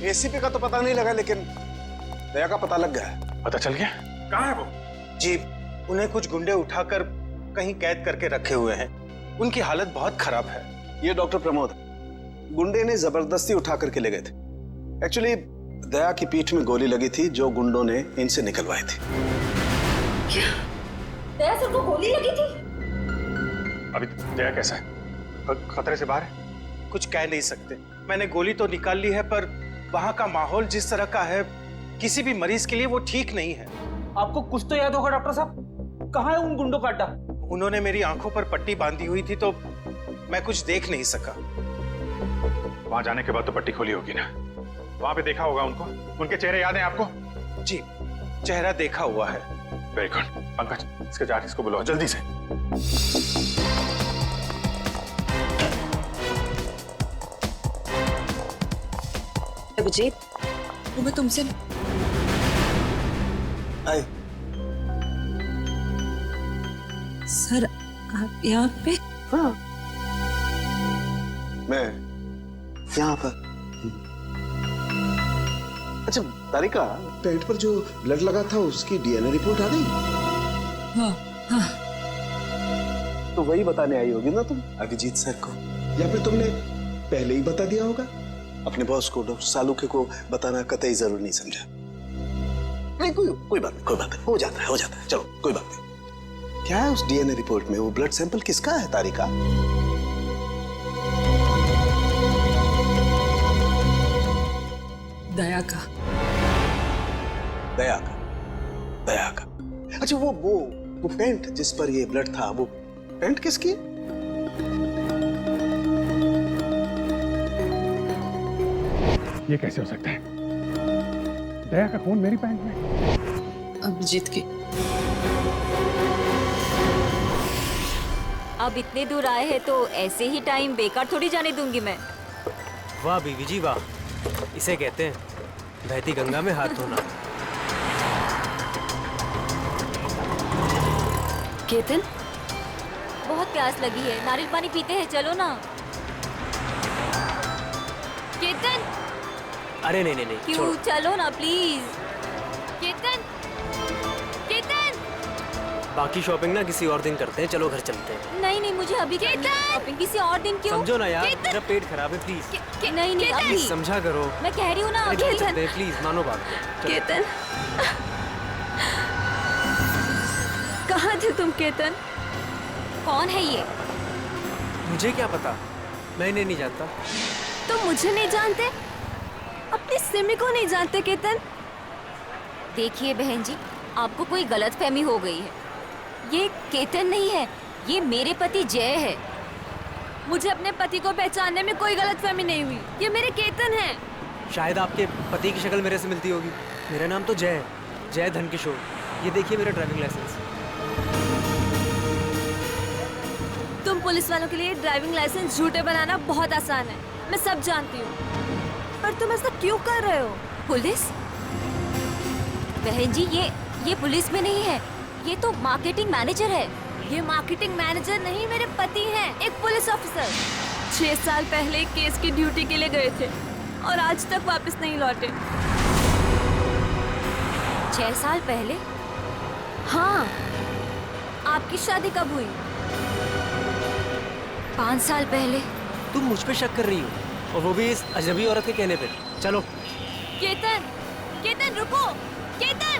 ACP का तो पता नहीं लगा, लेकिन दया का पता लग गया। पता चल गया? कहाँ है वो? जी, उन्हें कुछ गुंडे उठाकर कहीं कैद करके रखे हुए हैं। उनकी हालत बहुत खराब है। ये डॉक्टर प्रमोद, गुंडे ने जबरदस्ती उठा करके ले गए थे। एक्चुअली दया की पीठ में गोली लगी थी जो गुंडों ने इनसे निकलवाई थी। क्या? दया सर को गोली लगी थी? अभी दया कैसा है? खतरे से बाहर है? कुछ कह नहीं सकते। मैंने गोली तो निकाल ली है, पर वहां का माहौल जिस तरह का है, किसी भी मरीज के लिए वो ठीक नहीं है। आपको कुछ तो याद होगा डॉक्टर साहब, कहाँ है उन गुंडों का अड्डा? उन्होंने मेरी आंखों पर पट्टी बांधी हुई थी तो मैं कुछ देख नहीं सका। वहां जाने के बाद तो पट्टी खोली होगी ना? वहां पे देखा होगा उनको? उनके चेहरे याद हैं आपको? जी, चेहरा देखा हुआ है। Very good. पंकज, इसके जाके इसको बुलाओ जल्दी से। अभिजीत, वो मैं तुमसे आए। सर, आप यहाँ पे? हाँ, मैं यहाँ पर। अच्छा तारिका, पेट पर जो ब्लड लगा था उसकी डीएनए रिपोर्ट आ गई? हाँ हाँ। तो वही बताने आई होगी ना तुम अभिजीत सर को, या फिर तुमने पहले ही बता दिया होगा? अपने बॉस को, डॉक्टर सालुके को बताना कतई जरूरी नहीं समझा? नहीं, कोई बात नहीं, हो जाता है, चलो कोई बात नहीं। क्या है उस डीएनए रिपोर्ट में? वो ब्लड सैंपल किसका है तारिका? दया का। दया का। अच्छा, वो पेंट जिस पर ये ब्लड था, वो पेंट किसकी? ये कैसे हो सकता है? दया का खून मेरी पैंट में? अभिजीत की। अब इतने दूर आए हैं तो ऐसे ही टाइम बेकार थोड़ी जाने दूंगी मैं। वाह बीवी जी वाह, इसे कहते हैं बहती गंगा में हाथ धोना। केतन, बहुत प्यास लगी है, नारियल पानी पीते हैं, चलो ना। केतन, अरे नहीं, क्यों? छोड़ो। चलो ना प्लीज। केतन, केतन। बाकी शॉपिंग ना किसी और दिन करते हैं, चलो घर चलते हैं। नहीं, मुझे अभी शॉपिंग किसी और दिन क्यों? समझो ना यार, मेरा पेट खराब है, प्लीज नहीं अभी समझा करो। मैं कह रही हूँ ना अरे अभी। घर चलते हैं, प्लीज मानो बात को। केतन, कहाँ थे तुम केतन? कौन है ये? मुझे क्या पता, मैं इन्हें नहीं जानता। तुम मुझे नहीं जानते? अपनी सिमी को नहीं जानते केतन? देखिए बहन जी, आपको कोई गलतफहमी हो गई है। ये केतन नहीं है, ये मेरे पति जय है। मुझे अपने पति को पहचानने में कोई गलतफहमी नहीं हुई। ये मेरे केतन हैं। शायद आपके पति की शक्ल मेरे से मिलती होगी। मेरा नाम तो जय है, जय धनकिशोर। ये देखिए मेरा ड्राइविंग लाइसेंस। तुम पुलिस वालों के लिए ड्राइविंग लाइसेंस झूठे बनाना बहुत आसान है, मैं सब जानती हूँ। पर तुम ऐसा क्यों कर रहे हो? पुलिस? बहन जी, ये पुलिस में नहीं है, ये तो मार्केटिंग मैनेजर है। ये मार्केटिंग मैनेजर नहीं, मेरे पति हैं, एक पुलिस ऑफिसर। 6 साल पहले केस की ड्यूटी के लिए गए थे और आज तक वापस नहीं लौटे। 6 साल पहले? हाँ। आपकी शादी कब हुई? 5 साल पहले। तुम मुझ पे शक कर रही हो, और वो भी इस अजनबी औरत के कहने पे। चलो। केतन, केतन रुको, केतन।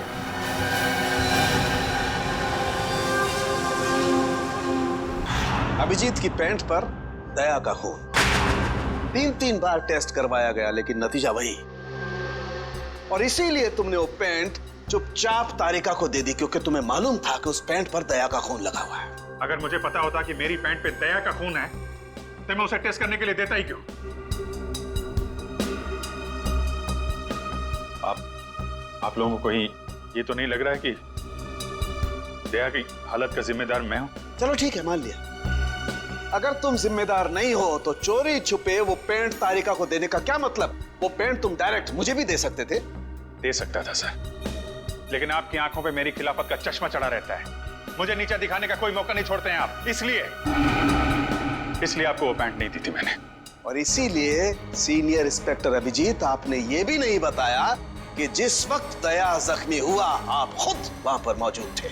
अभिजीत की पैंट पर दया का खून। 3 बार टेस्ट करवाया गया, लेकिन नतीजा वही। और इसीलिए तुमने वो पैंट चुपचाप तारिका को दे दी, क्योंकि तुम्हें मालूम था कि उस पैंट पर दया का खून लगा हुआ है। अगर मुझे पता होता कि मेरी पैंट पे दया का खून है तो मैं उसे टेस्ट करने के लिए देता ही क्यों? आप लोगों को ये तो नहीं लग रहा है कि दया की हालत का जिम्मेदार मैं हूं? चलो ठीक है, मान लिया। अगर तुम जिम्मेदार नहीं हो तो चोरी छुपे वो पेंट तारिका को देने का क्या मतलब? वो पेंट तुम डायरेक्ट मुझे भी दे सकते थे। दे सकता था सर, लेकिन आपकी आंखों पे मेरी खिलाफत का चश्मा चढ़ा रहता है। मुझे नीचा दिखाने का कोई मौका नहीं छोड़ते हैं आप, इसलिए आपको वो पैंट नहीं दी थी मैंने। और इसीलिए सीनियर इंस्पेक्टर अभिजीत, आपने ये भी नहीं बताया कि जिस वक्त दया जख्मी हुआ आप खुद वहां पर मौजूद थे।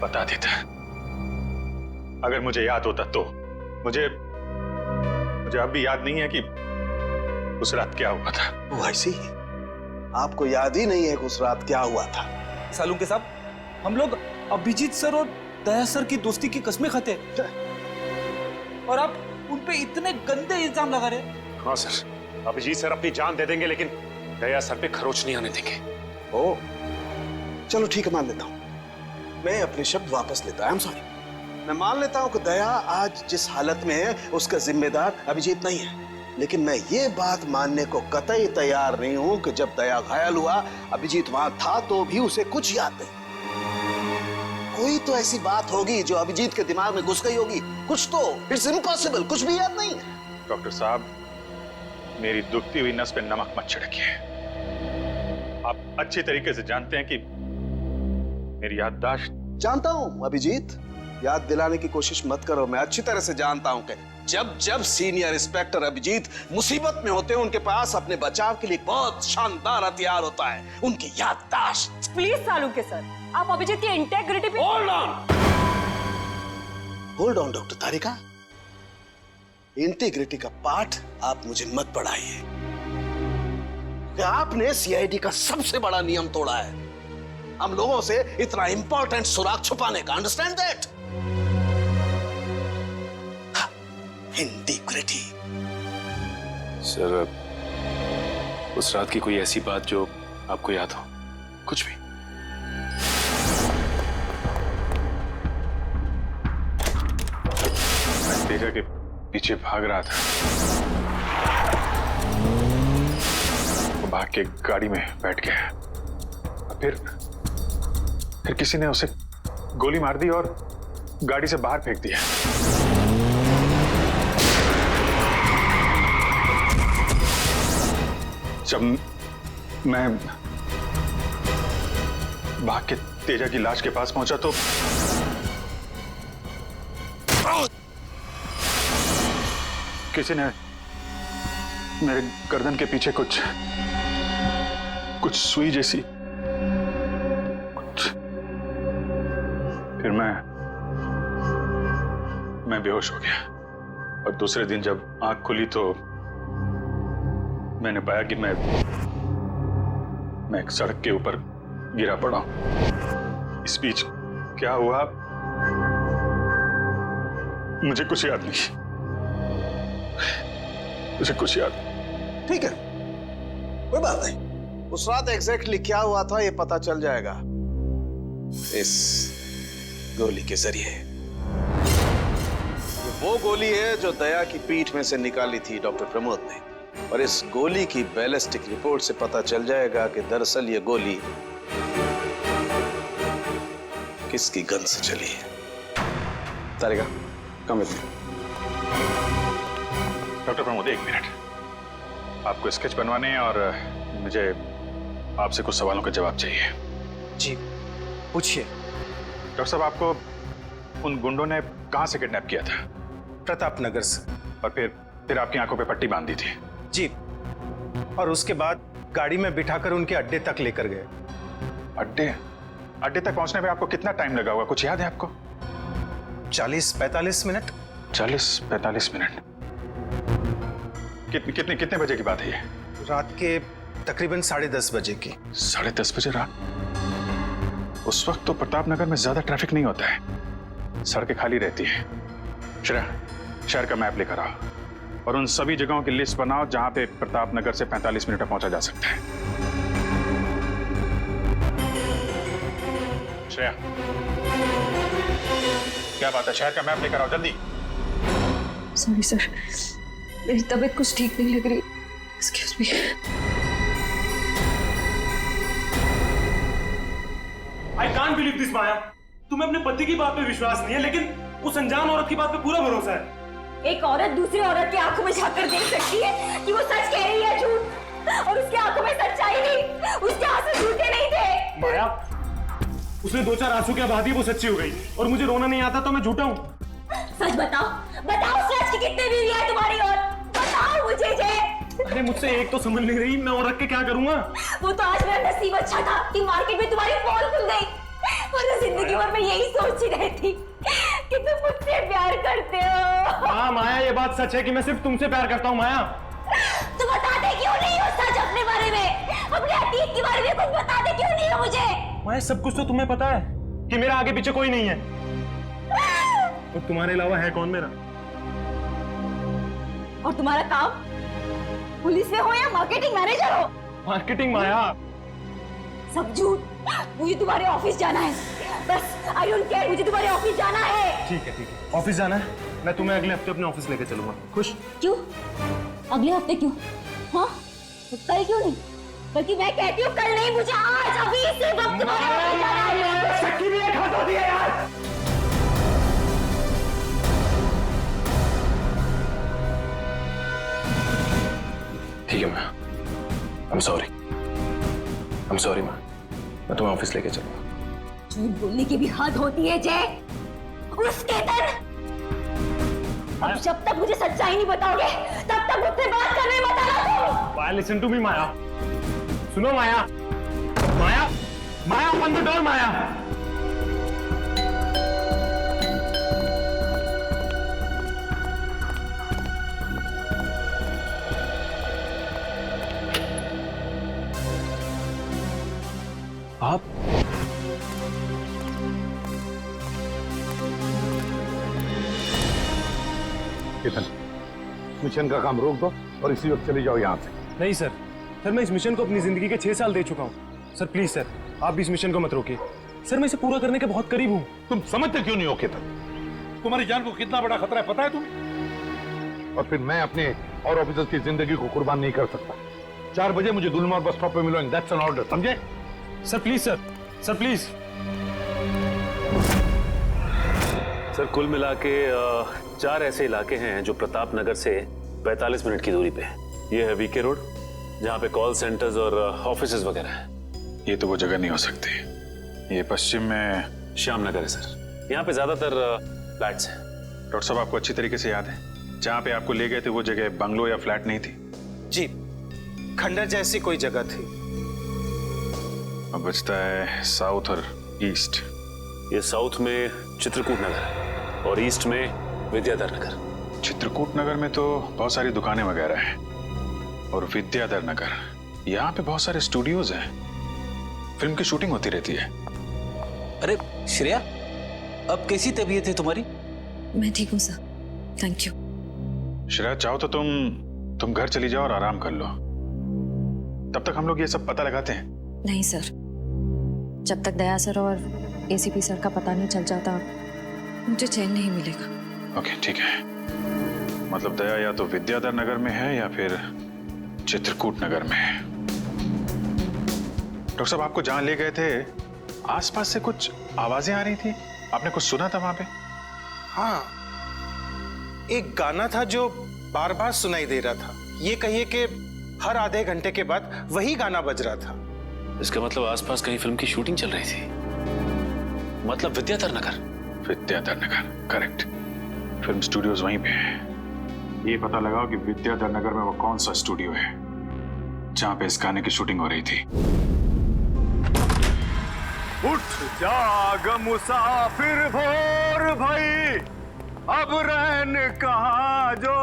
बता देता अगर मुझे याद होता तो। मुझे अब भी याद नहीं है कि उस रात क्या हुआ था। वो ऐसी आपको याद ही नहीं है कि उस रात क्या हुआ था? सालुंके साहब, हम लोग अभिजीत सर और दया सर की दोस्ती की कस्में खाते हैं और आप उन पे इतने गंदे इल्जाम लगा रहे हैं। हाँ सर, अभिजीत सर अपनी जान दे देंगे लेकिन दया सर पे खरोच नहीं आने देंगे। ओ, चलो ठीक है, मान लेता हूं। मैं अपने शब्द वापस लेता हूं। I am sorry. मैं मान लेता हूं कि दया आज जिस हालत में है उसका जिम्मेदार अभिजीत नहीं है, लेकिन मैं ये बात मानने को कतई तैयार नहीं हूं कि जब दया घायल हुआ अभिजीत वहां था तो भी उसे कुछ याद नहीं। कोई तो ऐसी बात होगी जो अभिजीत के दिमाग में घुस गई होगी, कुछ तो। इट्स इम्पॉसिबल, कुछ भी याद नहीं है। डॉक्टर साहब, मेरी दुखती हुई नस पे नमक मत छिड़किए। आप अच्छी तरीके से जानते हैं कि मेरी याददाश्त। जानता हूं अभिजीत, याद दिलाने की कोशिश मत करो। मैं अच्छी तरह से जानता हूं कि जब सीनियर इंस्पेक्टर अभिजीत मुसीबत में होते हैं उनके पास अपने बचाव के लिए बहुत शानदार हथियार होता है, उनकी याददाश्त। प्लीज सालुंके सर, आप अभिजीत की इंटेग्रिटी पे hold on doctor Tarika. Integrity का पाठ आप मुझे मत पढ़ाइए। आपने सीआईडी का सबसे बड़ा नियम तोड़ा है, हम लोगों से इतना इंपॉर्टेंट सुराग छुपाने का। Understand that? इंटीग्रिटी। सर, उस रात की कोई ऐसी बात जो आपको याद हो? कुछ भी? मैं तेजा के पीछे भाग रहा था, वो भाग के गाड़ी में बैठ गया। फिर किसी ने उसे गोली मार दी और गाड़ी से बाहर फेंक दिया। जब मैं भाग के तेजा की लाश के पास पहुंचा तो किसी ने मेरे गर्दन के पीछे कुछ सुई जैसी फिर मैं बेहोश हो गया और दूसरे दिन जब आंख खुली तो मैंने पाया कि मैं एक सड़क के ऊपर गिरा पड़ा हूं। इस बीच क्या हुआ मुझे कुछ याद नहीं, मुझे कुछ याद नहीं। ठीक है, कोई बात नहीं। उस रात एग्जैक्टली क्या हुआ था ये पता चल जाएगा इस गोली के जरिए। वो गोली है जो दया की पीठ में से निकाली थी डॉक्टर प्रमोद ने, और इस गोली की बैलिस्टिक रिपोर्ट से पता चल जाएगा कि दरअसल ये गोली किसकी गन से चली है। Tarika, come with me. Doctor Pramod, एक मिनट। आपको स्केच बनवाने हैं और मुझे आपसे कुछ सवालों का जवाब चाहिए। जी पूछिए। डॉक्टर साहब, आपको उन गुंडों ने कहां से किडनैप किया था? प्रताप नगर से। और फिर आपकी आंखों पे पट्टी बांध दी थी? जी, और उसके बाद गाड़ी में बिठाकर उनके अड्डे तक लेकर गए। अड्डे तक पहुंचने में आपको कितना टाइम लगा होगा, कुछ याद है आपको? 40-45 मिनट। 40-45 मिनट। कितने बजे की बात है ये? रात के तकरीबन 10:30 बजे की। 10:30 बजे रात? उस वक्त तो प्रताप नगर में ज्यादा ट्रैफिक नहीं होता है, सड़कें खाली रहती है। श्रेया, शहर का मैप लेकर आओ और उन सभी जगहों की लिस्ट बनाओ जहां पे प्रताप नगर से 45 मिनट में पहुंचा जा सकता है। श्रेया, क्या बात है? शहर का मैप लेकर आओ जल्दी। सॉरी सर, मेरी तबीयत कुछ ठीक नहीं लग रही। Excuse me. I can't believe this Maya. तुम्हें अपने पति की बात पे विश्वास नहीं है, लेकिन उस अनजान औरत की बात पे पूरा भरोसा है। एक औरत दूसरी औरत की आंखों में झांककर देख सकती है कि वो सच कह रही है झूठ। और उसकी आंखों में सच्चाई नहीं, उसके आंसू झूठे नहीं थे। माया, उसने 2-4 आंसू क्या बहा दिए, वो सच्ची हो गई। और मुझे रोना नहीं आता तो मैं झूठा हूँ। सच बताओ, बताओ सच की कितने बीवी है तुम्हारी, और बताओ मुझे जे। अरे मुझसे एक तो समझ नहीं रही, मैं और रख के क्या करूँगा? वो तो आज मेरा नसीब अच्छा था कि मार्केट में तुम्हारी पोल खुल गई, वरना जिंदगी भर मैं यही सोचती रहती कि तुम मुझसे प्यार करते हो। हाँ माया, ये बात सच है कि मैं सिर्फ तुमसे प्यार करता हूँ माया। तो बताते क्यों नहीं हो सच अपने बारे में, अपने अतीत के बारे में कुछ बताते क्यों नहीं हो मुझे? माया, सब कुछ तो तुम्हें पता है कि मेरा आगे पीछे कोई नहीं है। तो तुम्हारे अलावा है कौन मेरा? और तुम्हारा काम पुलिस में हो या मार्केटिंग मैनेजर हो? मार्केटिंग माया। सब झूठ। मुझे तुम्हारे ऑफिस जाना है, बस आई डोंट केयर, मुझे तुम्हारे ऑफिस जाना है। ठीक है, ऑफिस जाना है, मैं तुम्हें अगले हफ्ते अपने ऑफिस लेके चलूंगा। खुश? क्यों अगले हफ्ते क्यों? हाँ कल क्यों नहीं? बल्कि मैं कहती हूँ कल नहीं, मुझे आज अभी इसी वक्त तुम्हारे ऑफिस जाना है। सच्ची भी एक हाथ होती है यार। ठीक है मैं I'm sorry मैं तुम्हें ऑफिस लेके चलूंगा। झूठ बोलने की भी हद होती है जय। उस केतन, अब जब तक मुझे सच्चाई नहीं बताओगे तब तक मुझसे बात करने मत आना। माया, लिसन टू मी माया, सुनो माया, माया, माया, ओपन द डोर माया। आप केतन, मिशन का काम रोक दो और इसी वक्त चले जाओ यहाँ से। नहीं सर, मैं इस मिशन को अपनी जिंदगी के 6 साल दे चुका हूँ। सर प्लीज सर, आप भी इस मिशन को मत रोकिए। सर मैं इसे पूरा करने के बहुत करीब हूँ। तुम समझते क्यों नहीं हो केतन? तुम्हारी जान को कितना बड़ा खतरा है पता है तुम्हें? और फिर मैं अपने और ऑफिसर की जिंदगी को कुर्बान नहीं कर सकता। 4 बजे मुझे गुलमोहर बस स्टॉप पे मिलो, दैट्स एन ऑर्डर, समझे? Sir please sir, sir please. Sir कुल मिला के 4 ऐसे इलाके हैं जो प्रताप नगर से 45 मिनट की दूरी पे है। ये है वीके रोड, जहाँ पे कॉल सेंटर्स और ऑफिसेज वगैरह हैं। ये तो वो जगह नहीं हो सकती। ये पश्चिम में श्याम नगर है सर, यहाँ पे ज्यादातर फ्लैट्स हैं। डॉक्टर साहब आपको अच्छी तरीके से याद है जहाँ पे आपको ले गए थे वो जगह बंगलो या फ्लैट नहीं थी? जी, खंडर जैसी कोई जगह थी। अब बचता है साउथ और ईस्ट। ये साउथ में चित्रकूट नगर है और ईस्ट में विद्याधर नगर। चित्रकूट नगर में तो बहुत सारी दुकानें वगैरह हैं और विद्याधर नगर यहाँ पे बहुत सारे स्टूडियोज हैं, फिल्म की शूटिंग होती रहती है। अरे श्रेया, अब कैसी तबीयत है तुम्हारी? मैं ठीक हूँ सर, थैंक यू। श्रेया चाहो तो तुम घर चली जाओ और आराम कर लो, तब तक हम लोग ये सब पता लगाते हैं। नहीं सर, जब तक दया सर और एसीपी सर का पता नहीं चल जाता मुझे चैन नहीं मिलेगा। ओके ठीक है, मतलब दया या तो विद्याधर नगर में है या फिर चित्रकूट नगर में है। डॉक्टर साहब आपको जहां ले गए थे आसपास से कुछ आवाजें आ रही थी, आपने कुछ सुना था वहां पे? हाँ, एक गाना था जो बार बार सुनाई दे रहा था। ये कहिए कि हर आधे घंटे के बाद वही गाना बज रहा था। इसका मतलब आसपास कहीं फिल्म की शूटिंग चल रही थी, मतलब Vidyadhar Nagar. Vidyadhar Nagar, correct. Film studios वहीं पे है। ये पता लगाओ कि विद्याधर नगर में वो कौन सा स्टूडियो है जहां पे इस गाने की शूटिंग हो रही थी। उठ जाग मुसाफिर भोर भई, अब रहन कहाँ जो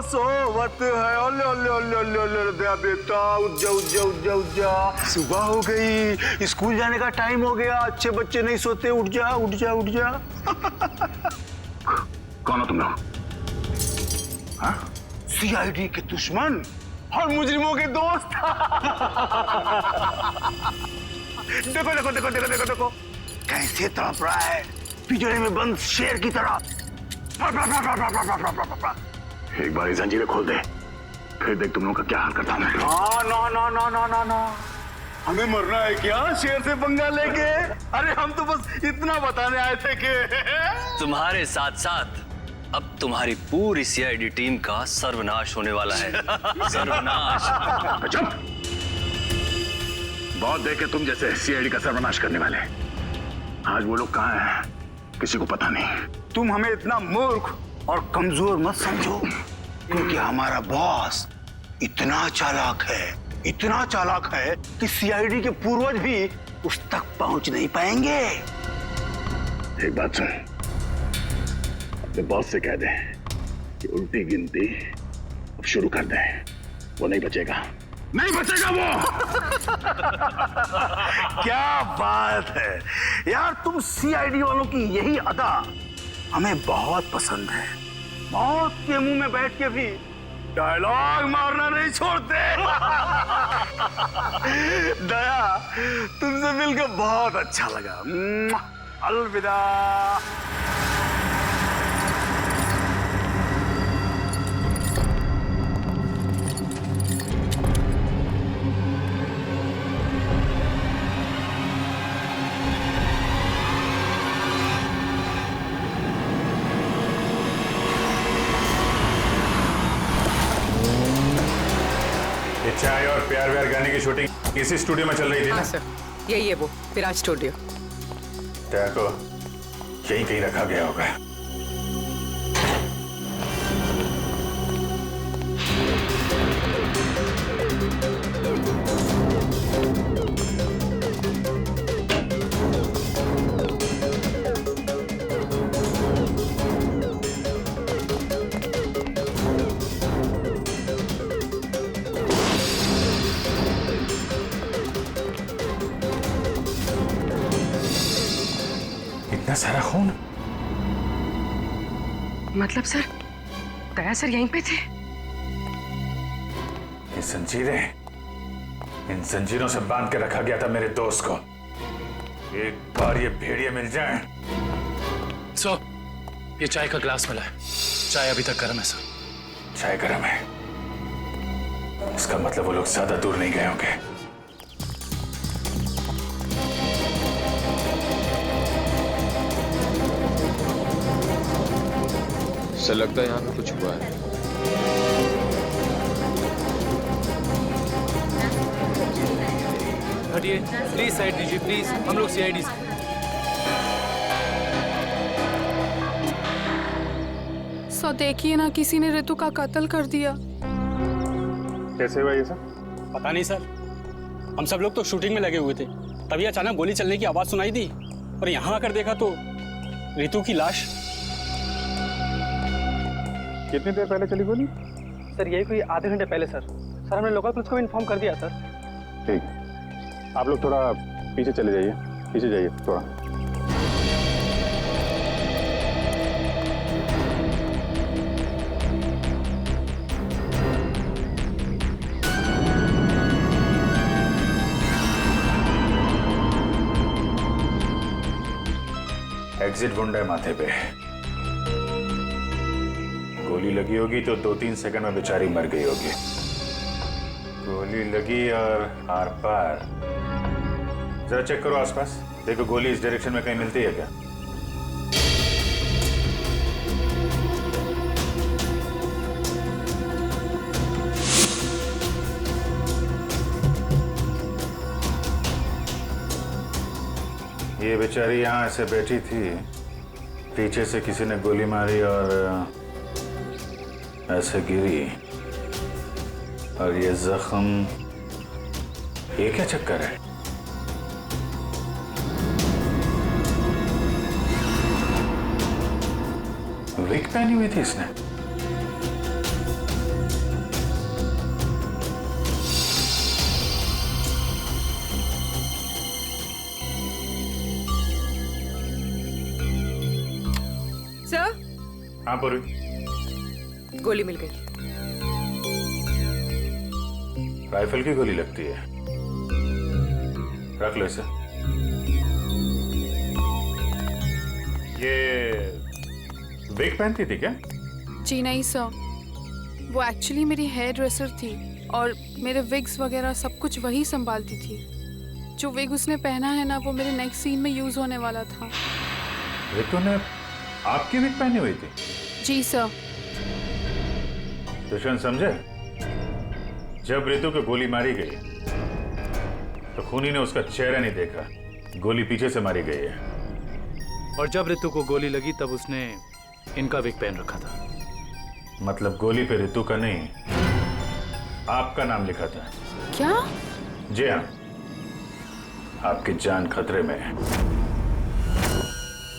सोवत है। ओलो लो लो लो लो दया बेटा, उठ जा उठ जा उठ जा उठ जा, सुबह हो गई, स्कूल जाने का टाइम हो गया, अच्छे बच्चे नहीं सोते, उठ जा उठ जा उठ जा। कौन हो तुम लोग? हाँ? सीआईडी के दुश्मन और मुजरिमों के दोस्त। देखो देखो देखो देखो देखो देखो कैसे तड़प रहा है पिंजरे में बंद शेर की तरह। एक बार जंजीरें खोल दे, फिर देख तुम लोगों का क्या हाल करता हूं मैं। No no no no no no, हमें मरना है क्या शेर से पंगा लेके? अरे हम तो बस इतना बताने आए थे कि तुम्हारे साथ साथ अब तुम्हारी पूरी सीआईडी टीम का सर्वनाश होने वाला है। सर्वनाश। चुप। बहुत देखे तुम जैसे सीआईडी का सर्वनाश करने वाले। आज वो लोग कहाँ हैं किसी को पता नहीं। तुम हमें इतना मूर्ख और कमजोर मत समझो, क्योंकि हमारा बॉस इतना चालाक है कि सीआईडी के पूर्वज भी उस तक पहुंच नहीं पाएंगे। एक बात सुन, अपने बॉस से कह दे कि उल्टी गिनती अब शुरू कर दे। वो नहीं बचेगा वो। क्या बात है यार, तुम सीआईडी वालों की यही अदा हमें बहुत पसंद है। मौत के मुंह में बैठ के भी डायलॉग मारना नहीं छोड़ते। दया, तुमसे मिलकर बहुत अच्छा लगा। अलविदा। चाय और प्यार व्यार गाने की शूटिंग इसी स्टूडियो में चल रही थी ना? हाँ सर, यही है वो विराज स्टूडियो। क्या को यहीं कहीं रखा गया होगा। इतना सारा खून? मतलब सर, दया सर यहीं पे थे? ये जंजीरें, इन जंजीरों से बांध के रखा गया था मेरे दोस्त को। एक बार ये भेड़िए मिल जाएं। सर, ये चाय का ग्लास मिला है। चाय अभी तक गर्म है सर। चाय गर्म है, इसका मतलब वो लोग ज्यादा दूर नहीं गए होंगे। ऐसा लगता है यहाँ पे कुछ हुआ है। हटिए प्लीज, साइड दीजिए प्लीज, हम लोग सीआईडी से। सो देखिए ना, किसी ने ऋतु का कत्ल कर दिया। कैसे हुआ ये सब? पता नहीं सर, हम सब लोग तो शूटिंग में लगे हुए थे, तभी अचानक गोली चलने की आवाज सुनाई दी और यहाँ आकर देखा तो ऋतु की लाश। कितनी देर पहले चली गोली? सर यही कोई आधे घंटे पहले सर। सर हमने लोकल पुलिस को भी इन्फॉर्म कर दिया सर। ठीक, आप लोग थोड़ा पीछे चले जाइए, पीछे जाइए थोड़ा। एग्जिट ढूंढ है माथे पे। गोली लगी होगी तो 2-3 सेकंड में बेचारी मर गई होगी। गोली लगी और आर पार। जरा चेक करो आसपास, देखो गोली इस डायरेक्शन में कहीं मिलती है क्या? ये बेचारी यहाँ ऐसे बैठी थी, पीछे से किसी ने गोली मारी और ऐसे गिरी, और ये जख्म, ये क्या चक्कर है? विग पहनी हुई थी इसने। सर? हाँ पूरी, गोली मिल गई। राइफल की गोली लगती है, रख लो इसे। ये विग पहनती थी क्या? जी नहीं सर, वो एक्चुअली मेरी हेयर ड्रेसर थी और मेरे विग्स वगैरह सब कुछ वही संभालती थी। जो विग उसने पहना है ना, वो मेरे नेक्स्ट सीन में यूज होने वाला था। ऋतु ने आपकी विग पहनी हुई थी? जी सर। दुष्यंत समझे, जब ऋतु को गोली मारी गई तो खूनी ने उसका चेहरा नहीं देखा, गोली पीछे से मारी गई है। और जब रितु को गोली लगी तब उसने इनका विग पहन रखा था। मतलब गोली पे रितु का नहीं, आपका नाम लिखा था। क्या? जी हाँ, आपकी जान खतरे में है।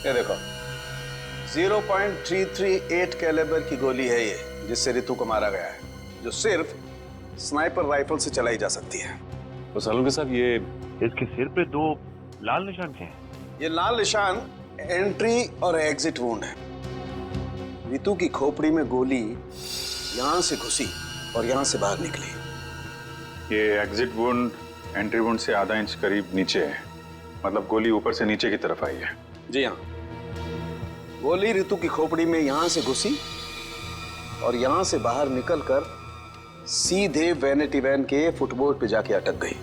ये देखो, 0.338 कैलिबर की गोली है ये, जिससे रितु को मारा गया है, जो सिर्फ स्नाइपर राइफल से चलाई जा सकती है। तो सालुंके साहब, ये इसके सिर पे 2 लाल निशान क्या हैं? ये लाल निशान एंट्री और एग्जिट वुंड है। रितु की खोपड़ी में गोली यहां से घुसी और यहां से बाहर निकली। ये एग्जिट वुंड एंट्री वुंड से आधा इंच करीब नीचे है, मतलब गोली ऊपर से नीचे की तरफ आई है। जी हाँ, गोली रितु की खोपड़ी में यहां से घुसी और यहां से बाहर निकलकर सीधे वैनिटी वैन के फुटबोर्ड पे जाके अटक गई।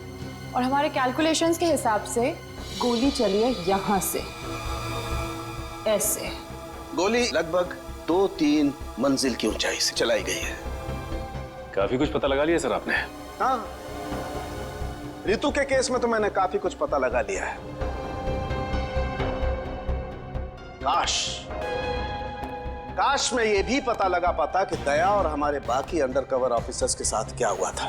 और हमारे कैलकुलेशंस के हिसाब से गोली चली है यहाँ से, ऐसे। गोली लगभग 2-3 मंजिल की ऊंचाई से चलाई गई है। काफी कुछ पता लगा लिया सर आपने? हाँ, रितु के केस में तो मैंने काफी कुछ पता लगा लिया है। काश मैं ये भी पता लगा पाता कि दया और हमारे बाकी अंडरकवर ऑफिसर्स के साथ क्या हुआ था,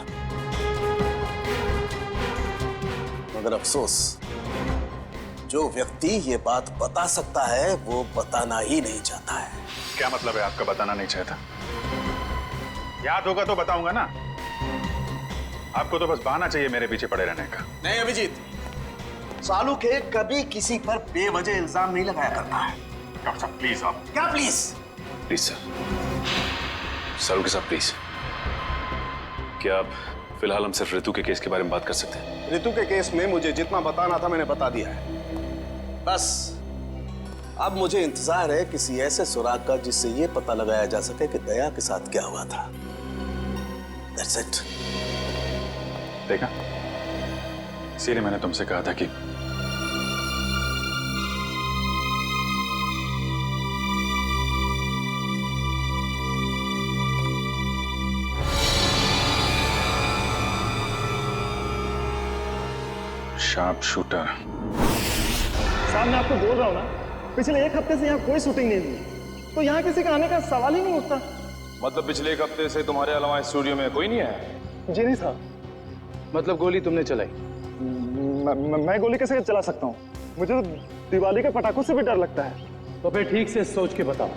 मगर अफसोस, जो व्यक्ति ये बात बता सकता है वो बताना ही नहीं चाहता है। क्या मतलब है आपका बताना नहीं चाहता? याद होगा तो बताऊंगा ना। आपको तो बस बहाना चाहिए मेरे पीछे पड़े रहने का। नहीं अभिजीत, सालुके कभी किसी पर बेवजह इल्जाम नहीं लगाया करता है। डॉक्टर साहब प्लीज। आप क्या प्लीज? प्लीज सर, सालुंके साहब प्लीज, क्या आप फिलहाल हम सिर्फ रितु के केस के बारे में बात कर सकते हैं? रितु के केस में मुझे जितना बताना था मैंने बता दिया है। बस अब मुझे इंतजार है किसी ऐसे सुराग का जिससे ये पता लगाया जा सके कि दया के साथ क्या हुआ था। That's it. देखा, इसीलिए मैंने तुमसे कहा था कि शार्प शूटर। साहब मैं आपको बोल रहा हूँ ना, पिछले 1 हफ्ते से यहाँ कोई शूटिंग नहीं हुई, तो यहाँ किसी का आने का सवाल ही नहीं उठता। मतलब पिछले 1 हफ्ते से तुम्हारे अलावा स्टूडियो में कोई नहीं है? जी नहीं साहब। मतलब गोली तुमने चलाई? मैं गोली कैसे चला सकता हूँ? मुझे तो दिवाली के पटाखों से भी डर लगता है। तो फिर ठीक से सोच के बताओ,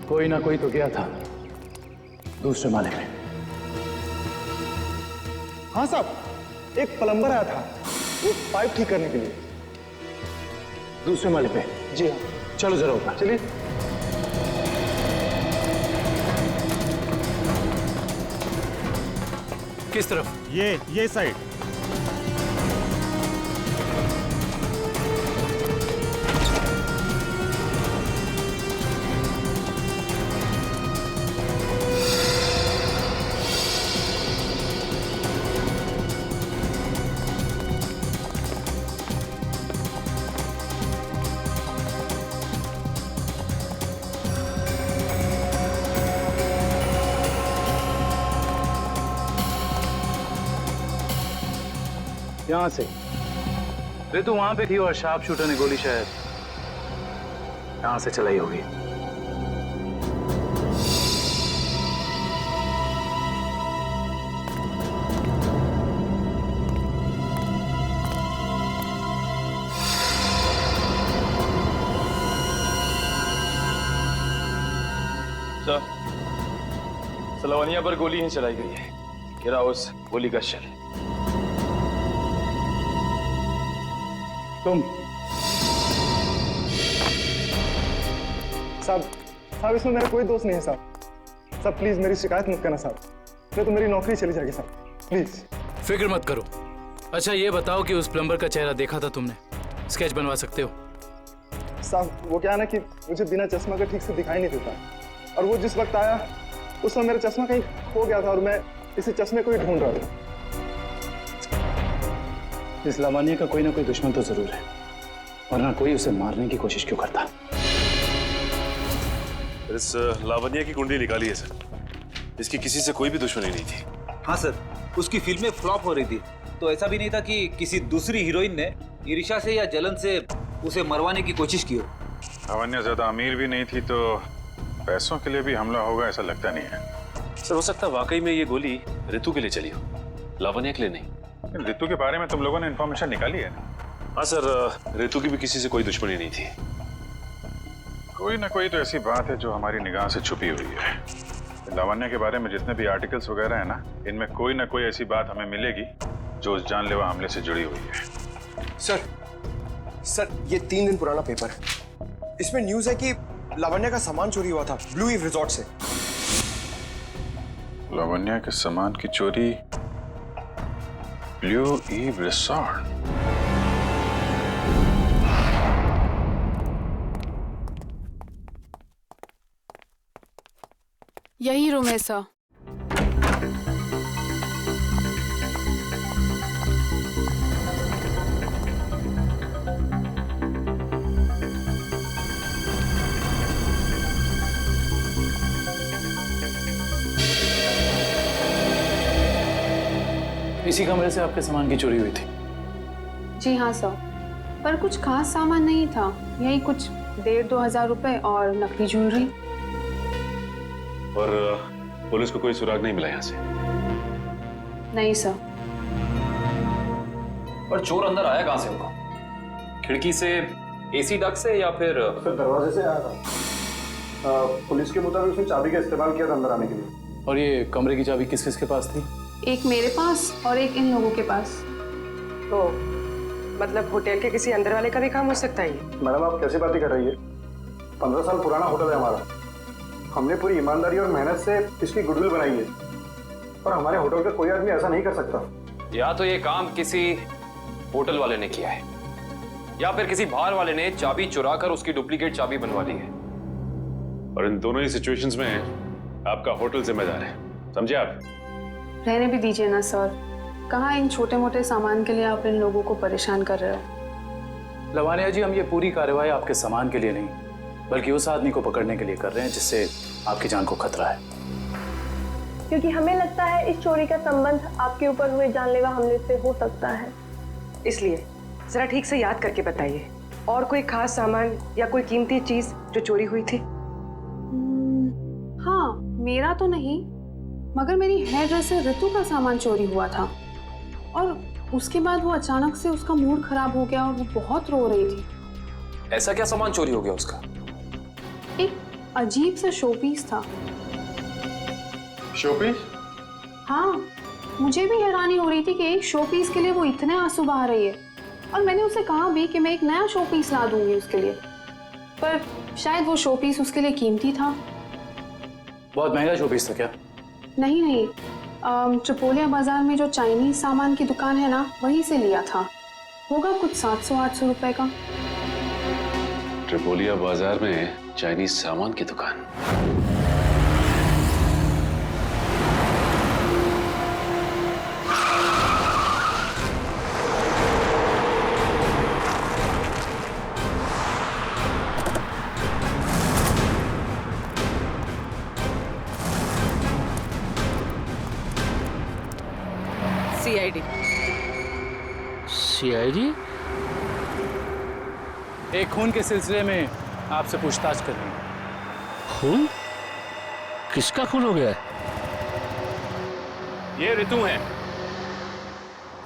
कोई ना कोई तो गया था दूसरे माले में। हाँ साहब, एक प्लम्बर आया था वो पाइप ठीक करने के लिए। दूसरे माले पे? जी हाँ। चलो जरा ऊपर चलिए। किस तरफ? ये साइड। यहां से रितु वहां पे थी और शार्प शूटर ने गोली शायद यहां से चलाई होगी। सलवानिया पर गोली ही चलाई गई है, गिरा उस गोली का शेल। तुम साहब इसमें मेरा कोई दोस्त नहीं है साहब। प्लीज मेरी शिकायत मत करना साहब, नहीं तो मेरी नौकरी चली जाएगी साहब, प्लीज। फिक्र मत करो। अच्छा ये बताओ कि उस प्लम्बर का चेहरा देखा था तुमने? स्केच बनवा सकते हो? साहब वो क्या है ना कि मुझे बिना चश्मा का ठीक से दिखाई नहीं देता, और वो जिस वक्त आया उस समय मेरा चश्मा कहीं खो गया था और मैं इसी चश्मे को ही ढूंढ रहा था। इस लावण्य का कोई ना कोई दुश्मन तो जरूर है, वरना कोई उसे मारने की कोशिश क्यों करता? इस लावण्य की कुंडली निकाली है सर, इसकी किसी से कोई भी दुश्मनी नहीं थी। हाँ सर, उसकी फिल्में फ्लॉप हो रही थी तो ऐसा भी नहीं था कि किसी दूसरी हीरोइन ने ईर्ष्या से या जलन से उसे मरवाने की कोशिश की हो। लावण्या ज्यादा अमीर भी नहीं थी तो पैसों के लिए भी हमला होगा ऐसा लगता नहीं है। सर हो सकता है वाकई में ये गोली ऋतु के लिए चली हो, लावण्या के लिए नहीं। ऋतु के बारे में तुम लोगों ने इन्फॉर्मेशन निकाली है ना? हाँ सर, ऋतु की भी किसी से कोई दुश्मनी नहीं थी। कोई ना कोई तो ऐसी बात है जो हमारी निगाह से छुपी हुई है। लावण्या के बारे में जितने भी आर्टिकल्स वगैरह है ना, इनमें कोई ना कोई ऐसी बात हमें मिलेगी जो उस जानलेवा हमले से जुड़ी हुई है। सर ये 3 दिन पुराना पेपर है। इसमें न्यूज़ है कि लावण्या का सामान चोरी हुआ था ब्लू ईव रिजॉर्ट से। लावण्या के सामान की चोरी ब्लू ईव रिसॉर्ट। यही रूम है सर। इसी कमरे से आपके सामान की चोरी हुई थी? जी हाँ सर, पर कुछ खास सामान नहीं था। यही कुछ 1,500-2 हज़ार रुपए और नकली ज्वेलरी। और पुलिस को कोई सुराग नहीं मिला यहाँ से? नहीं सर। पर चोर अंदर आया कहाँ से होगा? खिड़की से, एसी डक्ट से या फिर दरवाजे से आया था। पुलिस के मुताबिक उसने चाबी का इस्तेमाल किया था अंदर आने के लिए। और ये कमरे की चाबी किस किस के पास थी? एक मेरे पास और एक इन लोगों के पास। तो मतलब होटल के किसी अंदर वाले का भी काम हो सकता है ये? मैडम आप कैसी बातें कर रही है? 15 साल पुराना होटल है हमारा। हमने पूरी ईमानदारी और मेहनत से इसकी गुडविल बनाई है और हमारे होटल का कोई आदमी ऐसा नहीं कर सकता। या तो ये काम किसी होटल वाले ने किया है या फिर किसी बाहर वाले ने चाबी चुरा कर उसकी डुप्लीकेट चाबी बनवा ली है। और इन दोनों ही सिचुएशंस में आपका होटल जिम्मेदार है, समझे आप? रहने भी दीजिए ना सर। कहाँ इन छोटे मोटे सामान के लिए आप इन लोगों को परेशान कर रहे हो? लवानिया जी, हम ये पूरी कार्रवाई आपके सामान के लिए नहीं बल्कि उस आदमी को पकड़ने के लिए कर रहे हैं जिससे आपकी जान को खतरा है। क्योंकि हमें लगता है इस चोरी का संबंध आपके ऊपर हुए जानलेवा हमले से हो सकता है। इसलिए जरा ठीक से याद करके बताइए, और कोई खास सामान या कोई कीमती चीज जो चोरी हुई थी? हाँ, मेरा तो नहीं, मगर मेरी हेयर ड्रेसर ऋतु का सामान चोरी हुआ था और उसके बाद वो अचानक से उसका मूड खराब हो गया और वो बहुत रो रही थी। ऐसा क्या सामान चोरी हो गया उसका? एक अजीब सा शोपीस था। शोपीस? हाँ, मुझे भी हैरानी हो रही थी कि एक शोपीस के लिए वो इतने आंसू बहा रही है और मैंने उसे कहा भी कि मैं एक नया शोपीस ला दूंगी उसके लिए, पर शायद वो शोपीस उसके लिए कीमती था। बहुत महंगा शोपीस था क्या? नहीं, ट्रिपोलिया बाजार में जो चाइनीज सामान की दुकान है ना, वहीं से लिया था। होगा कुछ 700-800 रुपए का। ट्रिपोलिया बाजार में चाइनीज सामान की दुकान? सीआईडी? एक खून के सिलसिले में आपसे पूछताछ कर रही हूँ। खून? किसका खून हो गया है? ये ऋतु हैं,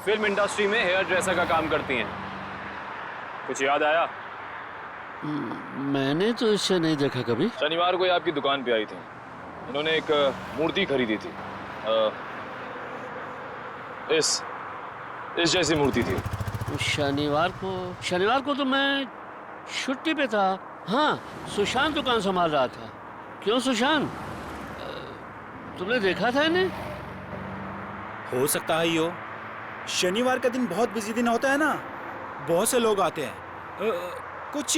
फिल्म इंडस्ट्री में हेयर ड्रेसर का काम करती हैं। कुछ याद आया? मैंने तो इसे नहीं देखा कभी। शनिवार को ये आपकी दुकान पे आई थी। इन्होंने एक मूर्ति खरीदी थी। इस जैसी मूर्ति थी। शनिवार को तो मैं छुट्टी पे था। हाँ, सुशांत दुकान संभाल रहा था। क्यों सुशांत, तुमने देखा था इन्हें? हो सकता है यो। शनिवार का दिन बहुत बिजी दिन होता है ना, बहुत से लोग आते हैं। कुछ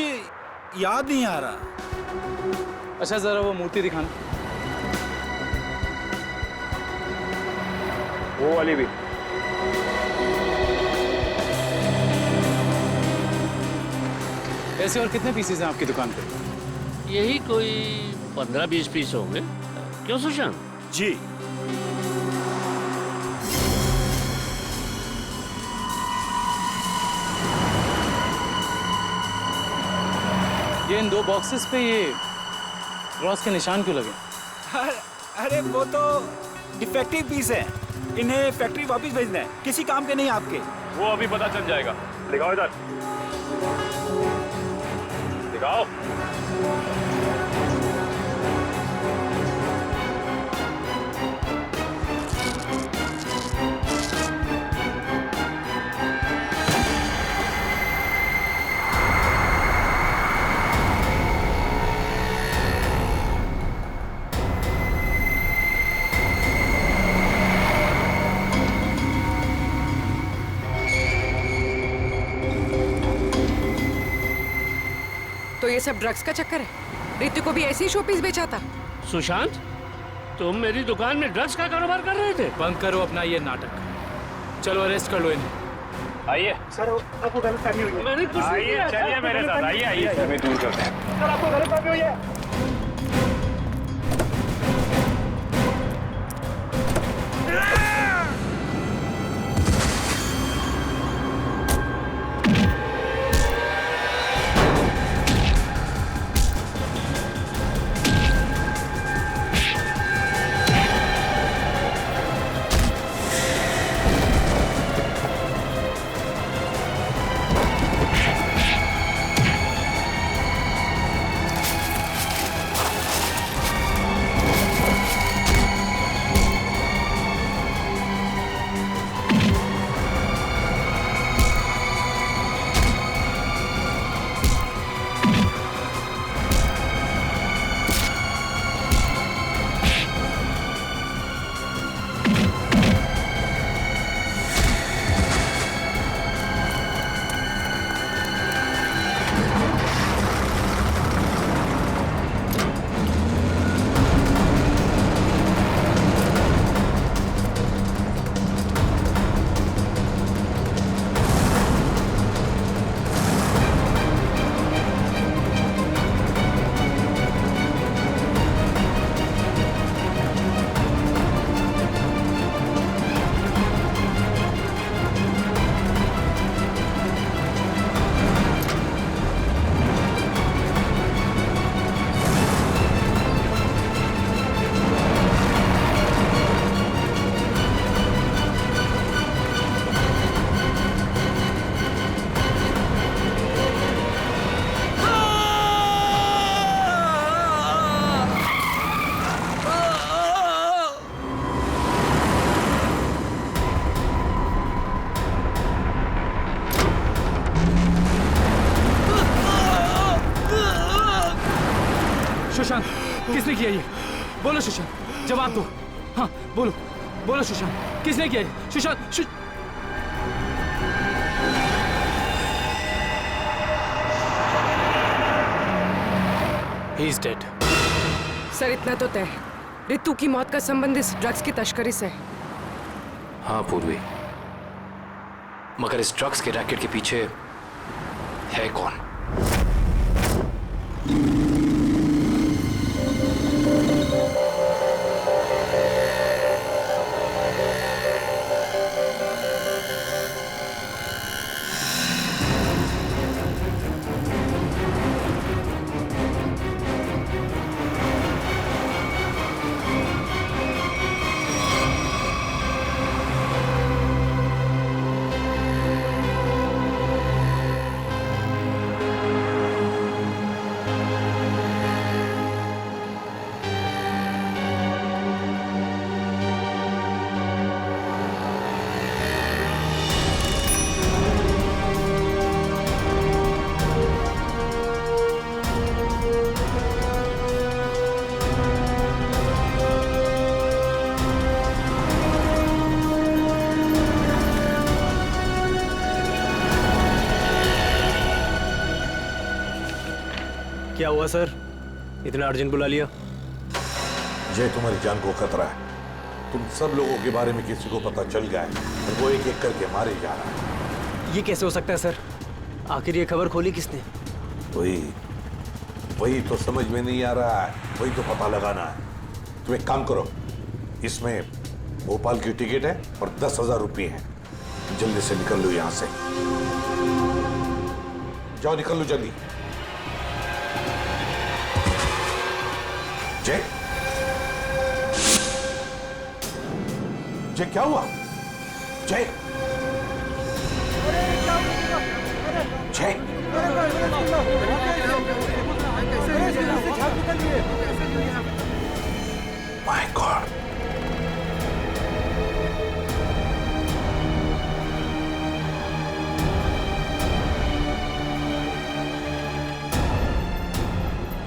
याद नहीं आ रहा। अच्छा, जरा वो मूर्ति दिखाना। वो वाली भी। ऐसे और कितने पीसेस हैं आपकी दुकान पे? यही कोई 15-20 पीस होंगे। क्यों सुशांत? जी। ये इन 2 बॉक्सेस पे ये क्रॉस के निशान क्यों लगे? अरे वो तो डिफेक्टिव पीस है, इन्हें फैक्ट्री वापस भेजना है, किसी काम के नहीं आपके। वो अभी पता चल जाएगा। दिखाओ इधर, दिखाओ। तो ये सब ड्रग्स का चक्कर है? रितु को भी ऐसे ही शोपीस बेचा था? सुशांत, तुम मेरी दुकान में ड्रग्स का कारोबार कर रहे थे? बंद करो अपना ये नाटक, चलो अरेस्ट कर लो इन्हें। आइए सर, आपको गलतफहमी हुई है। मैंने कुछ नहीं आइए, किया। चलिए मेरे साथ, आइए आइए, हमें दूर करते हैं। सर, आपको गलतफहमी हुई है। सुशांत, किसने किया ये? बोलो सुशांत, जवाब दो। हाँ बोलो, बोलो सुशांत, किसने किया ये? Sushant, He is dead. Sir, इतना तो तय है, रितु की मौत का संबंध इस ड्रग्स की तस्करी से है। हाँ पूर्वी, मगर इस ड्रग्स के रैकेट के पीछे है कौन? क्या हुआ सर, इतना अर्जेंट बुला लिया? जय, तुम्हारी जान को खतरा है। तुम सब लोगों के बारे में किसी को पता चल गया है और वो एक एक करके मारे जा रहा है। ये कैसे हो सकता है सर? आखिर ये खबर खोली किसने? वही तो समझ में नहीं आ रहा है, वही तो पता लगाना है। तुम एक काम करो, इसमें भोपाल की टिकट है और 10,000 रुपये है। जल्दी से निकल लो यहां से, जाओ निकल लो जल्दी। जय, जय क्या हुआ? जय, जय, माय गॉड,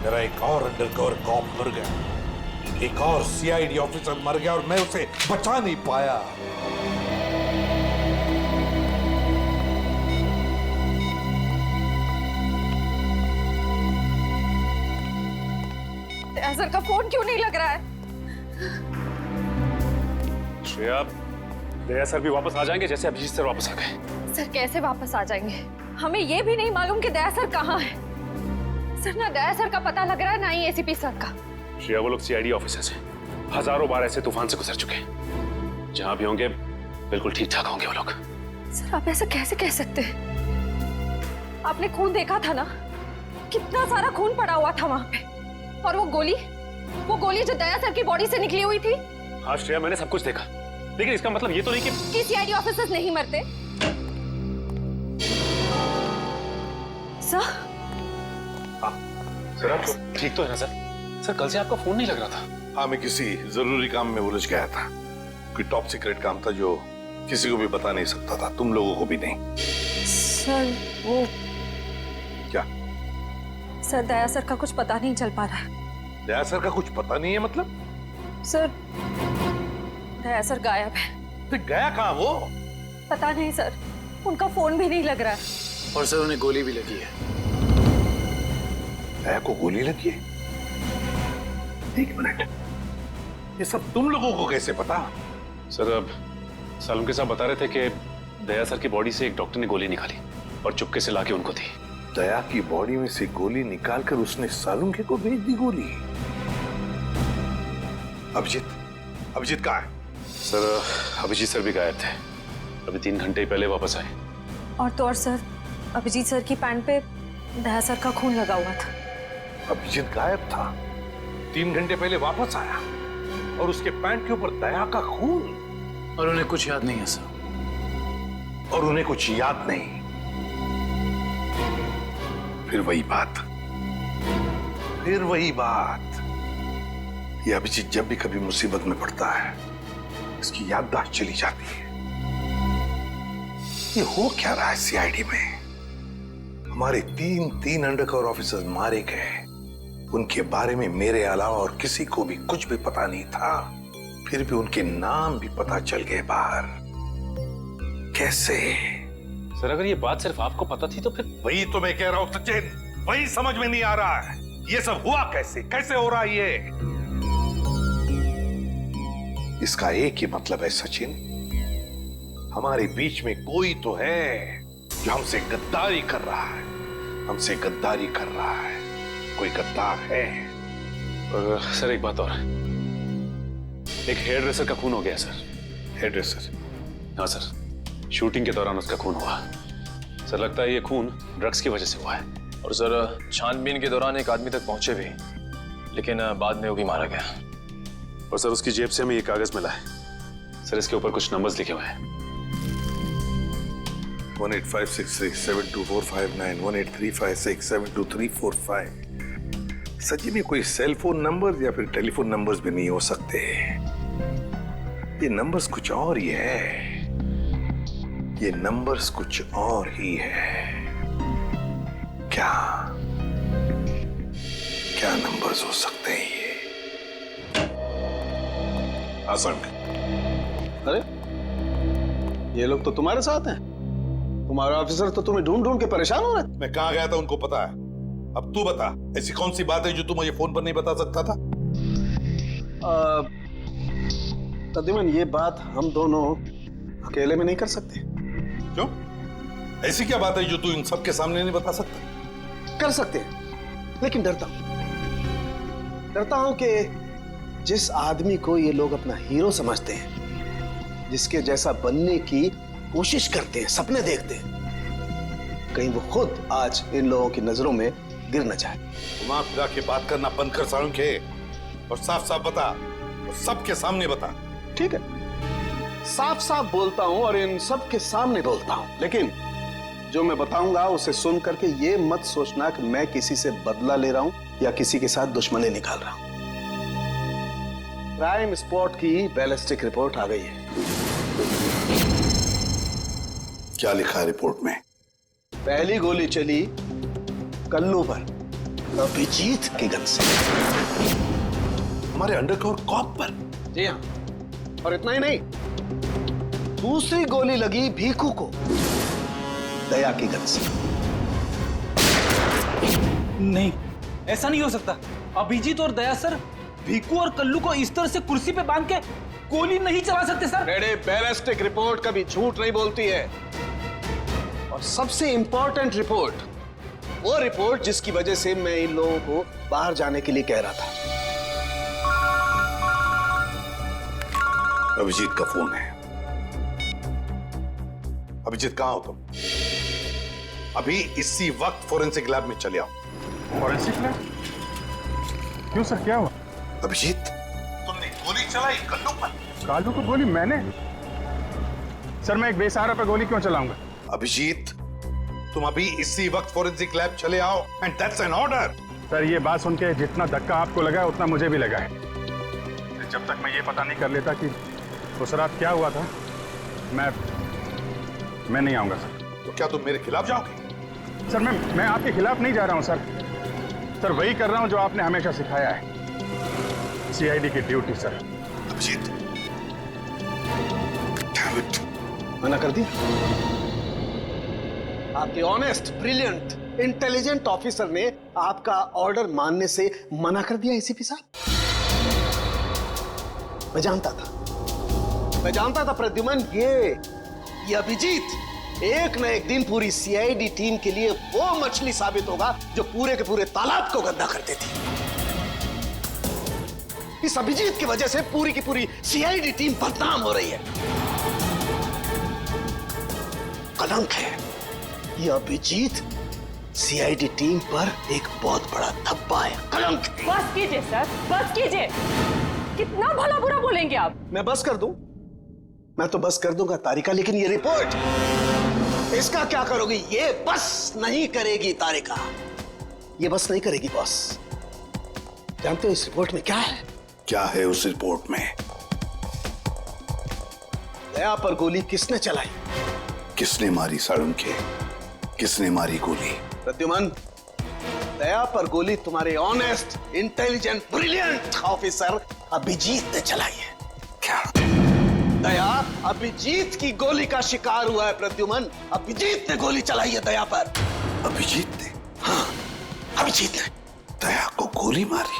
मेरा एक और अंडरकवर कॉप मर गया, एक और सीआईडी ऑफिसर मर गया और मैं उसे बचा नहीं पाया। सर का फोन क्यों नहीं लग रहा है? श्रेया, दया सर भी वापस आ जाएंगे जैसे अभिजीत सर वापस आ गए। सर कैसे वापस आ जाएंगे? हमें ये भी नहीं मालूम कि दया सर कहाँ है। सर ना दया सर का पता लग रहा है ना ही एसीपी सर का। श्रेया, वो लोग सीआईडी ऑफिसर्स हैं, हजारों बार ऐसे तूफान से गुजर चुके हैं। जहां भी होंगे बिल्कुल ठीक ठाक होंगे वो लोग। सर आप ऐसा कैसे कह सकते हैं? आपने खून देखा था ना, कितना सारा खून पड़ा हुआ था वहां पे। और वो गोली जो दया सर की बॉडी से निकली हुई थी। हाँ श्रेया, मैंने सब कुछ देखा, लेकिन इसका मतलब ये तो नहीं कि सीआईडी ऑफिसर्स नहीं मरते। सर सर आप ठीक तो है ना सर? सर कल से आपका फोन नहीं लग रहा था। हाँ, मैं किसी जरूरी काम में उलझ गया था। कोई टॉप सीक्रेट काम था जो किसी को भी बता नहीं सकता था, तुम लोगों को भी नहीं। सर वो क्या? सर दया सर का कुछ पता नहीं चल पा रहा है। दया सर का कुछ पता नहीं है मतलब? सर दया सर गायब है। तो गया कहाँ वो? पता नहीं सर, उनका फोन भी नहीं लग रहा है। और सर उन्हें गोली भी लगी है। दया को गोली लगी है? एक मिनट, ये सब तुम लोगों को कैसे पता? सर अब सालुम के साहब बता रहे थे कि दया सर की बॉडी से एक डॉक्टर ने गोली निकाली और चुपके से लाके उनको दी। दया की बॉडी में से गोली निकालकर उसने सालुंखे को भेज दी गोली। अभिजीत कहाँ है? सर अभिजीत सर भी गायब थे, अभी 3 घंटे पहले वापस आए। और तो और सर, अभिजीत सर की पैंट पे दया सर का खून लगा हुआ था। अभिजीत गायब था, 3 घंटे पहले वापस आया और उसके पैंट के ऊपर दया का खून। और उन्हें कुछ याद नहीं है सर। और उन्हें कुछ याद नहीं। फिर वही बात। ये अभिजीत जब भी कभी मुसीबत में पड़ता है, इसकी याददाश्त चली जाती है। ये हो क्या रहा है सीआईडी में? हमारे 3 अंडरकवर ऑफिसर्स मारे गए, उनके बारे में मेरे अलावा और किसी को भी कुछ भी पता नहीं था। फिर भी उनके नाम भी पता चल गए बाहर। कैसे? सर अगर ये बात सिर्फ आपको पता थी तो फिर? वही तो मैं कह रहा हूं सचिन, वही समझ में नहीं आ रहा है। ये सब हुआ कैसे हो रहा है ये? इसका एक ही मतलब है सचिन, हमारे बीच में कोई तो है जो हमसे गद्दारी कर रहा है। कोई गद्दार है। और सर एक बात और, एक हेयर ड्रेसर का खून हो गया सर। Hairdresser? हाँ सर, शूटिंग के दौरान उसका खून हुआ। सर लगता है ये खून ड्रग्स की वजह से हुआ है। और सर छानबीन के दौरान एक आदमी तक पहुंचे भी, लेकिन बाद में वो भी मारा गया। और सर उसकी जेब से हमें ये कागज मिला है सर, इसके ऊपर कुछ नंबर्स लिखे हुए हैं। 185637245 18356723345। सचिन ये कोई सेल फोन नंबर या फिर टेलीफोन नंबर्स भी नहीं हो सकते। ये नंबर्स कुछ और ही है। ये नंबर्स कुछ और ही है। क्या नंबर्स हो सकते हैं ये? आसान। अरे ये लोग तो तुम्हारे साथ हैं। तुम्हारा ऑफिसर तो तुम्हें ढूंढ के परेशान हो रहे। मैं कहाँ गया था उनको पता है। अब तू बता, ऐसी कौन सी बात है जो तू मुझे फोन पर नहीं बता सकता था? तकरीबन ये बात हम दोनों अकेले में नहीं कर सकते। क्यों? ऐसी क्या बात है जो तू इन सबके सामने नहीं बता सकता? कर सकते हैं, लेकिन डरता हूं कि जिस आदमी को ये लोग अपना हीरो समझते हैं, जिसके जैसा बनने की कोशिश करते हैं, सपने देखते हैं, कहीं वो खुद आज इन लोगों की नजरों में गिर न जाए। घुमा फिरा के बात करना बंद कर सालुंखे। और साफ साफ बता, और सबके सामने बता। ठीक है, साफ साफ बोलता हूं और इन सब के सामने बोलता हूं, लेकिन जो मैं बताऊंगा उसे सुन करके ये मत सोचना कि मैं किसी से बदला ले रहा हूं या किसी के साथ दुश्मनी निकाल रहा हूं। क्राइम स्पॉट की बैलिस्टिक रिपोर्ट आ गई है। क्या लिखा है रिपोर्ट में? पहली गोली चली कल्लू पर, अभिजीत की गन से, हमारे अंडरकवर कॉप पर। जी हाँ, और इतना ही नहीं, दूसरी गोली लगी भीखू को, दया की गन से। नहीं, ऐसा नहीं हो सकता। अभिजीत और दया सर भीकू और कल्लू को इस तरह से कुर्सी पे बांध के गोली नहीं चला सकते सर। बेटे, बैलिस्टिक रिपोर्ट कभी झूठ नहीं बोलती है। और सबसे इंपॉर्टेंट रिपोर्ट, वो रिपोर्ट जिसकी वजह से मैं इन लोगों को बाहर जाने के लिए कह रहा था। अभिजीत का फोन है। अभिजीत, कहां हो तुम? अभी इसी वक्त फोरेंसिक लैब में चले आओ। Forensic lab? क्यों सर, क्या हुआ? अभिजीत, तुमने गोली चलाई कल्लू पर। कालू को गोली मैंने? सर, मैं एक बेसहारा पर गोली क्यों चलाऊंगा? अभिजीत, तुम अभी इसी वक्त फोरेंसिक लैब चले आओ, and that's an order. Sir, ये बात सुन के जितना धक्का आपको लगा है उतना मुझे भी लगा है। जब तक मैं ये पता नहीं कर लेता कि उस रात क्या हुआ था, मैं नहीं आऊंगा सर। तो क्या तुम मेरे खिलाफ जाओगे? सर, मैं आपके खिलाफ नहीं जा रहा हूं सर, वही कर रहा हूं जो आपने हमेशा सिखाया है, सीआईडी की ड्यूटी सर। अभिजीत, मना कर दिया? आपके ऑनेस्ट, ब्रिलियंट, इंटेलिजेंट ऑफिसर ने आपका ऑर्डर मानने से मना कर दिया एसीपी साहब। मैं जानता था प्रद्युमन, ये अभिजीत एक न एक दिन पूरी सीआईडी टीम के लिए वो मछली साबित होगा जो पूरे के पूरे तालाब को गंदा कर देती। इस अभिजीत की वजह से पूरी की पूरी सीआईडी टीम बदनाम हो रही है। कलंक है ये अभिजीत, सीआईडी टीम पर एक बहुत बड़ा धब्बा है, कलंक। बस कीजिए सर, बस कीजिए। कितना भला बुरा बोलेंगे आप? मैं बस कर दूं? मैं तो बस कर दूंगा तारिका, लेकिन ये रिपोर्ट, इसका क्या करोगी? ये बस नहीं करेगी तारिका, ये बस नहीं करेगी बॉस। जानते हो इस रिपोर्ट में क्या है? क्या है उस रिपोर्ट में? दया पर गोली किसने चलाई? किसने मारी साळुंखे? किसने मारी गोली? प्रद्युमन, दया पर गोली तुम्हारे honest, intelligent, brilliant officer Abhijeet ने चलाई है। क्या? दया अभिजीत की गोली का शिकार हुआ है प्रद्युमन। अभिजीत ने गोली चलाई है दया पर। अभिजीत ने? हाँ, अभिजीत ने दया को गोली मारी।